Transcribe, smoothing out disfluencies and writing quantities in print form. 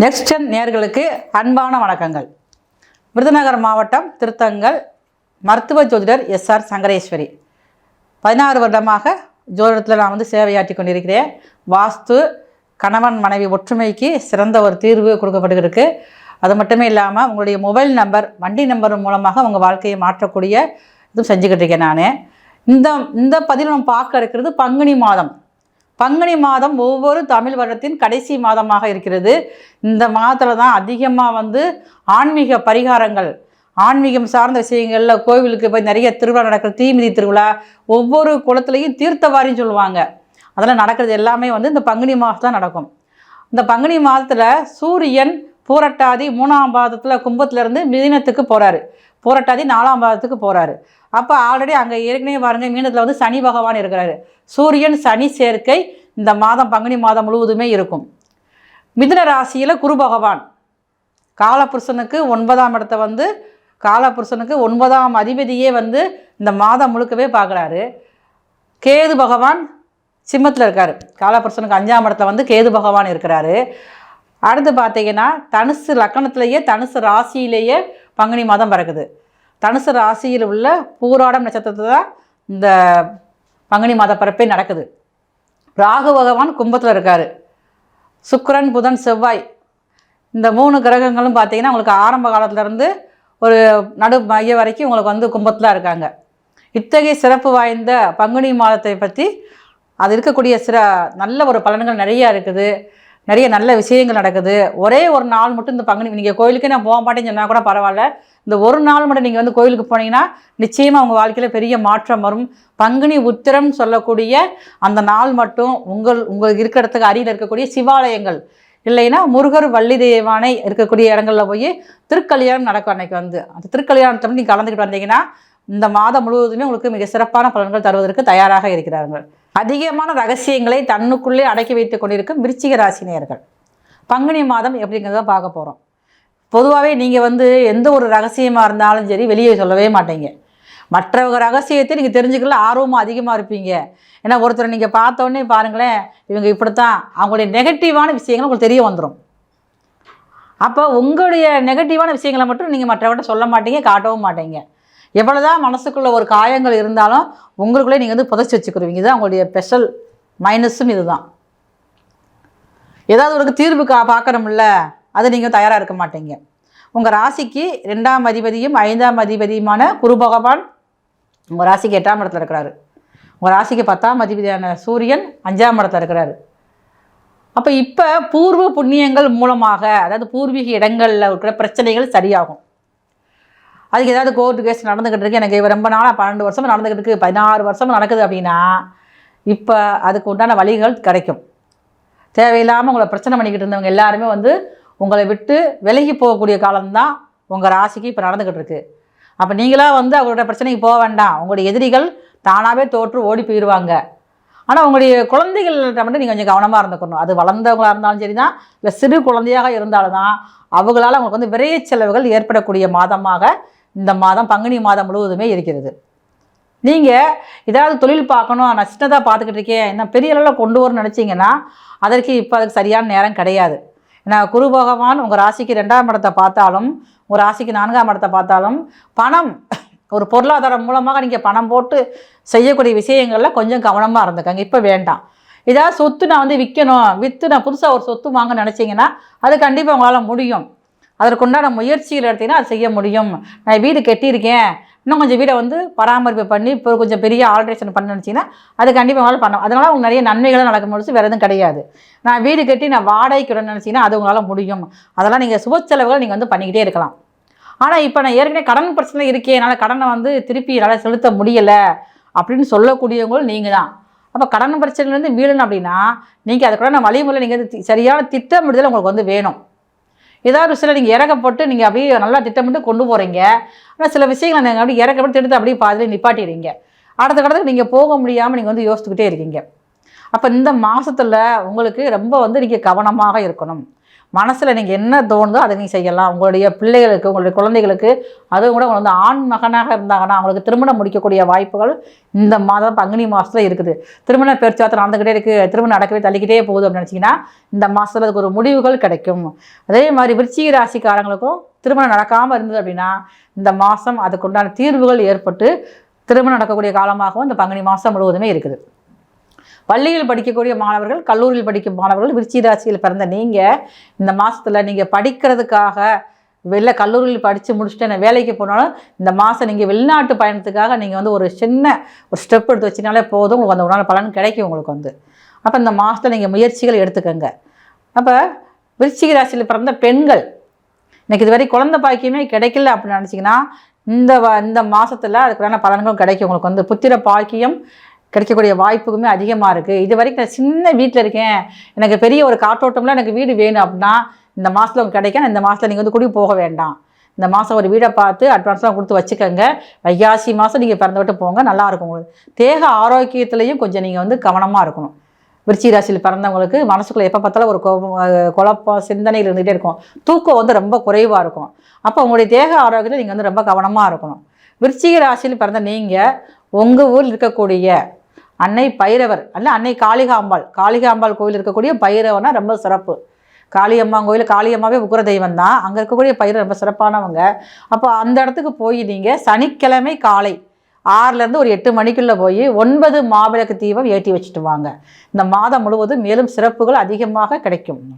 Next நேயர்களுக்கு அன்பான வணக்கங்கள். விருதுநகர் மாவட்டம் திருத்தங்கல் மருத்துவ ஜோதிடர் எஸ்ஆர் சங்கரேஸ்வரி. 16 வருடமாக ஜோதிடத்தில் நான் சேவையாற்றி கொண்டிருக்கிறேன். வாஸ்து, கணவன் மனைவி ஒற்றுமைக்கு சிறந்த ஒரு தீர்வு கொடுக்கப்பட்டுருக்கு. அது மட்டுமே இல்லாமல் உங்களுடைய மொபைல் நம்பர், வண்டி நம்பர் மூலமாக உங்கள் வாழ்க்கையை மாற்றக்கூடிய இதுவும் செஞ்சுக்கிட்டு இருக்கேன். நான் இந்த பதிவில் நம்ம பார்க்க இருக்கிறது பங்குனி மாதம். பங்குனி மாதம் ஒவ்வொரு தமிழ் வருடத்தின் கடைசி மாதமாக இருக்கிறது. இந்த மாதத்தில் தான் அதிகமாக ஆன்மீக பரிகாரங்கள், ஆன்மீகம் சார்ந்த விஷயங்களில் கோவிலுக்கு போய் நிறைய திருவிழா நடக்கிற, தீமிதி திருவிழா, ஒவ்வொரு குளத்துலையும் தீர்த்தவாரின்னு சொல்லுவாங்க. அதெல்லாம் நடக்கிறது எல்லாமே இந்த பங்குனி மாதம் தான் நடக்கும். இந்த பங்குனி மாதத்தில் சூரியன் பூரட்டாதி 3ஆம் பாதத்தில் கும்பத்திலேருந்து மீனத்துக்கு போகிறாரு, பூரட்டாதி 4ஆம் பாதத்துக்கு போகிறாரு. அப்போ ஆல்ரெடி அங்கே ஏற்கனவே பாருங்கள், மீனத்தில் சனி பகவான் இருக்கிறாரு. சூரியன் சனி சேர்க்கை இந்த மாதம் பங்குனி மாதம் முழுவதுமே இருக்கும். மிதுன ராசியில் குரு பகவான் காலபுருஷனுக்கு 9ஆம் இடத்தை காலபுருஷனுக்கு 9ஆம் அதிபதியே இந்த மாதம் முழுக்கவே பார்க்குறாரு. கேது பகவான் சிம்மத்தில் இருக்கார். காலபுருஷனுக்கு 5ஆம் இடத்துல கேது பகவான் இருக்கிறாரு. அடுத்து பார்த்தீங்கன்னா தனுசு லக்கணத்திலேயே, தனுசு ராசியிலேயே பங்குனி மாதம் பிறக்குது. தனுசு ராசியில் உள்ள பூராடம் நட்சத்திரத்தில் தான் இந்த பங்குனி மாத பிறப்பே நடக்குது. ராகு பகவான் கும்பத்தில் இருக்கார். சுக்கிரன், புதன், செவ்வாய் இந்த 3 கிரகங்களும் பார்த்தீங்கன்னா உங்களுக்கு ஆரம்ப காலத்திலேருந்து ஒரு நடு மைய வரைக்கும் உங்களுக்கு கும்பத்தில் இருக்காங்க. இத்தகைய சிறப்பு வாய்ந்த பங்குனி மாதத்தை பற்றி அது இருக்கக்கூடிய நல்ல ஒரு பலன்கள் நிறையா இருக்குது. நிறைய நல்ல விஷயங்கள் நடக்குது. ஒரே ஒரு நாள் மட்டும் இந்த பங்குனி, நீங்கள் கோயிலுக்கே நான் போக மாட்டேன்னு சொன்னால் கூட பரவாயில்ல, இந்த ஒரு நாள் மட்டும் நீங்கள் கோயிலுக்கு போனீங்கன்னா நிச்சயமாக உங்கள் வாழ்க்கையில் பெரிய மாற்றம் வரும். பங்குனி உத்திரம் சொல்லக்கூடிய அந்த நாள் மட்டும் உங்களுக்கு இருக்கிற இடத்துக்கு அருகில் இருக்கக்கூடிய சிவாலயங்கள், இல்லைன்னா முருகர், வள்ளி தேவானை இருக்கக்கூடிய இடங்களில் போய் திருக்கல்யாணம் நடக்கும். அன்றைக்கி அந்த திருக்கல்யாணத்தை நீங்கள் கலந்துக்கிட்டு வந்தீங்கன்னா இந்த மாதம் முழுவதுமே உங்களுக்கு மிக சிறப்பான பலன்கள் தருவதற்கு தயாராக இருக்கிறார்கள். அதிகமான ரகசியங்களை தன்னுக்குள்ளே அடக்கி வைத்துக் கொண்டிருக்கும் விருச்சிக ராசினியர்கள் பங்குனி மாதம் எப்படிங்கிறத பார்க்க போகிறோம். பொதுவாகவே நீங்கள் எந்த ஒரு ரகசியமாக இருந்தாலும் சரி வெளியே சொல்லவே மாட்டீங்க. மற்றவங்க ரகசியத்தை நீங்கள் தெரிஞ்சுக்கல ஆர்வமாக அதிகமாக இருப்பீங்க. ஏன்னா ஒருத்தர் நீங்கள் பார்த்தோன்னே பாருங்களேன், இவங்க இப்படித்தான், அவங்களுடைய நெகட்டிவான விஷயங்கள் உங்களுக்கு தெரிய வந்துடும். அப்போ உங்களுடைய நெகட்டிவான விஷயங்களை மட்டும் நீங்கள் மற்றவர்கிட்ட சொல்ல மாட்டீங்க, காட்டவும் மாட்டீங்க. எவ்வளோதான் மனசுக்குள்ளே ஒரு காயங்கள் இருந்தாலும் உங்களுக்குள்ளே நீங்கள் புதைச்சி வச்சுக்கிடுவீங்க. இதுதான் உங்களுடைய ஸ்பெஷல் மைனஸும். இதுதான் ஏதாவது ஒரு தீர்வு பார்க்கணும்ல, அது நீங்கள் தயாராக இருக்க மாட்டீங்க. உங்கள் ராசிக்கு 2ஆம் அதிபதியும் 5ஆம் அதிபதியுமான குரு பகவான் உங்கள் ராசிக்கு 8ஆம் இடத்துல இருக்கிறாரு. உங்கள் ராசிக்கு 10ஆம் அதிபதியான சூரியன் 5ஆம் இடத்துல இருக்கிறாரு. அப்போ இப்போ பூர்வ புண்ணியங்கள் மூலமாக, அதாவது பூர்வீக இடங்களில் இருக்கிற பிரச்சனைகள் சரியாகும். அதுக்கு ஏதாவது கோர்ட்டு கேஸ் நடந்துக்கிட்டு இருக்கு, எனக்கு ரொம்ப நாளாக 12 வருஷமும் நடந்துக்கிட்டு இருக்குது, 16 வருஷமும் நடக்குது அப்படின்னா இப்போ அதுக்கு உண்டான வழிகள் கிடைக்கும். தேவையில்லாமல் உங்களை பிரச்சனை பண்ணிக்கிட்டு இருந்தவங்க எல்லாருமே உங்களை விட்டு விலகி போகக்கூடிய காலம்தான் உங்கள் ராசிக்கு இப்போ நடந்துக்கிட்டு இருக்குது. அப்போ நீங்களாக அவங்களோட பிரச்சனைக்கு போக வேண்டாம். உங்களுடைய எதிரிகள் தானாகவே தோற்று ஓடி போயிடுவாங்க. ஆனால் உங்களுடைய குழந்தைகள்கிட்ட மட்டும் நீங்கள் கொஞ்சம் கவனமாக இருந்துக்கணும். அது வளர்ந்தவங்களாக இருந்தாலும் சரி தான், இல்லை சிறு குழந்தையாக இருந்தாலும் தான், அவங்களால் உங்களுக்கு விரைய செலவுகள் ஏற்படக்கூடிய மாதமாக இந்த மாதம் பங்குனி மாதம் முழுவதுமே இருக்கிறது. நீங்கள் ஏதாவது தொழில் பார்க்கணும், நான் சின்னதாக பார்த்துக்கிட்டு இருக்கேன், இன்னும் பெரிய அளவில் கொண்டு வரணும்னு நினச்சிங்கன்னா அதுக்கு சரியான நேரம் கிடையாது. ஏன்னா குரு பகவான் உங்கள் ராசிக்கு 2ஆம் இடத்தை பார்த்தாலும், உங்கள் ராசிக்கு 4ஆம் இடத்தை பார்த்தாலும், பணம் ஒரு பொருளாதாரம் மூலமாக நீங்கள் பணம் போட்டு செய்யக்கூடிய விஷயங்களில் கொஞ்சம் கவனமாக இருந்துக்கங்க. இப்போ வேண்டாம். ஏதாவது சொத்து நான் விற்கணும், விற்று நான் புதுசாக ஒரு சொத்து வாங்க நினச்சிங்கன்னா அது கண்டிப்பாக உங்களால் முடியும். அதற்குண்டான முயற்சிகள் எடுத்திங்கன்னா அது செய்ய முடியும். நான் வீடு கட்டியிருக்கேன், இன்னும் கொஞ்சம் வீடை பராமரிப்பு பண்ணி இப்போ கொஞ்சம் பெரிய ஆல்ட்ரேஷன் பண்ண நினச்சிங்கன்னா அது கண்டிப்பாக உங்களால் பண்ணணும். அதனால் உங்களுக்கு நிறைய நன்மைகளும் நடக்கும் முடிச்சு, வேறு எதுவும் கிடையாது. நான் வீடு கட்டி நான் வாடகைக்கு விட நினச்சிங்கன்னா அது உங்களால் முடியும். அதெல்லாம் நீங்கள் சுப செலவுகள் நீங்கள் பண்ணிக்கிட்டே இருக்கலாம். ஆனால் இப்போ நான் ஏற்கனவே கடன் பிரச்சனை இருக்கே, என்னால் கடனை திருப்பி என்னால் செலுத்த முடியலை அப்படின்னு சொல்லக்கூடியவங்களும் நீங்கள் தான். அப்போ கடன் பிரச்சனைலேருந்து மீளணும் அப்படின்னா நீங்கள் அதுக்கூட வழிமுறை நீங்கள் சரியான திட்டமிடுதல் உங்களுக்கு வேணும். ஏதாவது சில நீங்கள் இறக்கப்பட்டு நீங்கள் அப்படியே நல்லா திட்டமிட்டு கொண்டு போகிறீங்க. ஆனால் சில விஷயங்களை நீங்கள் அப்படியே இறக்கப்பட்டு எடுத்து அப்படியே பாதியில் நிப்பாட்டிடுறீங்க. அடுத்த கடத்துக்கு நீங்கள் போக முடியாமல் நீங்கள் யோசிச்சுக்கிட்டே இருக்கீங்க. அப்போ இந்த மாதத்தில் உங்களுக்கு ரொம்ப நீங்கள் கவனமாக இருக்கணும். மனசில் நீங்கள் என்ன தோணுதோ அதை நீங்கள் செய்யலாம். உங்களுடைய பிள்ளைகளுக்கு, உங்களுடைய குழந்தைகளுக்கு, அதுவும் கூட அவங்க வந்து ஆண் மகனாக இருந்தாங்கன்னா அவங்களுக்கு திருமணம் முடிக்கக்கூடிய வாய்ப்புகள் இந்த மாதம் பங்குனி மாதத்தில் இருக்குது. திருமண பேச்சுவார்த்தை நடந்துக்கிட்டே இருக்குது, திருமணம் நடக்கவே தள்ளிக்கிட்டே போகுது அப்படின்னு நினச்சிங்கன்னா இந்த மாதத்தில் அதுக்கு ஒரு முடிவுகள் கிடைக்கும். அதே மாதிரி விருச்சிக ராசிக்காரங்களுக்கும் திருமணம் நடக்காமல் இருந்தது அப்படின்னா இந்த மாதம் அதுக்குண்டான தீர்வுகள் ஏற்பட்டு திருமணம் நடக்கக்கூடிய காலமாகவும் இந்த பங்குனி மாதம் முழுவதுமே இருக்குது. பள்ளியில் படிக்கக்கூடிய மாணவர்கள், கல்லூரியில் படிக்கும் மாணவர்கள், விருச்சிக ராசியில் பிறந்த நீங்கள் இந்த மாதத்தில் நீங்கள் படிக்கிறதுக்காக கல்லூரியில் படித்து முடிச்சுட்டு நான் வேலைக்கு போனாலும் இந்த மாதம் நீங்கள் வெளிநாட்டு பயணத்துக்காக நீங்கள் வந்து ஒரு சின்ன ஒரு ஸ்டெப் எடுத்து வச்சினாலே போதும், உங்களுக்கு அந்த உடனே பலன் கிடைக்கும் உங்களுக்கு வந்து. அப்போ இந்த மாதத்தில் நீங்கள் முயற்சிகள் எடுத்துக்கோங்க. அப்போ விருச்சிக ராசியில் பிறந்த பெண்கள் எனக்கு இதுவரை குழந்தை பாக்கியமே கிடைக்கல அப்படின்னு நினச்சிங்கன்னா இந்த மாதத்தில் அதுக்கான பலன்களும் கிடைக்கும். உங்களுக்கு வந்து புத்திர பாக்கியம் கிடைக்கக்கூடிய வாய்ப்புக்குமே அதிகமாக இருக்குது. இது வரைக்கும் நான் சின்ன வீட்டில் இருக்கேன், எனக்கு பெரிய ஒரு காற்றோட்டம்லாம் எனக்கு வீடு வேணும் அப்படின்னா இந்த மாதத்தில் உங்களுக்கு கிடைக்கும். இந்த மாதத்தில் நீங்கள் வந்து குடி போக வேண்டாம். இந்த மாதம் ஒரு வீடை பார்த்து அட்வான்ஸ்லாம் கொடுத்து வச்சுக்கோங்க. வைகாசி மாதம் நீங்கள் பிறந்து விட்டு போங்க, நல்லாயிருக்கும். உங்களுக்கு தேக ஆரோக்கியத்துலேயும் கொஞ்சம் நீங்கள் வந்து கவனமாக இருக்கணும். விருச்சிக ராசியில் பிறந்தவங்களுக்கு மனசுக்குள்ளே எப்போ பார்த்தாலும் ஒரு குழப்பம் சிந்தனைகள் இருந்துகிட்டே இருக்கும். தூக்கம் வந்து ரொம்ப குறைவாக இருக்கும். அப்போ உங்களுடைய தேக ஆரோக்கியத்தில் நீங்கள் வந்து ரொம்ப கவனமாக இருக்கணும். விருச்சிக ராசியில் பிறந்த நீங்கள் உங்கள் ஊரில் இருக்கக்கூடிய அன்னை பைரவர் அல்ல அன்னை காளிகாம்பாள் கோயில் இருக்கக்கூடிய பைரவனா ரொம்ப சிறப்பு. காளியம்மா கோயில், காளியம்மாவே உக்ர தெய்வம் தான். அங்கே இருக்கக்கூடிய பைரவர் ரொம்ப சிறப்பானவங்க. அப்போ அந்த இடத்துக்கு போய் நீங்கள் சனிக்கிழமை காலை 6லேருந்து ஒரு 8 மணிக்குள்ளே போய் 9 மாவிளக்கு தீபம் ஏற்றி வச்சுட்டு வாங்க. இந்த மாதம் முழுவதும் மேலும் சிறப்புகள் அதிகமாக கிடைக்கும்.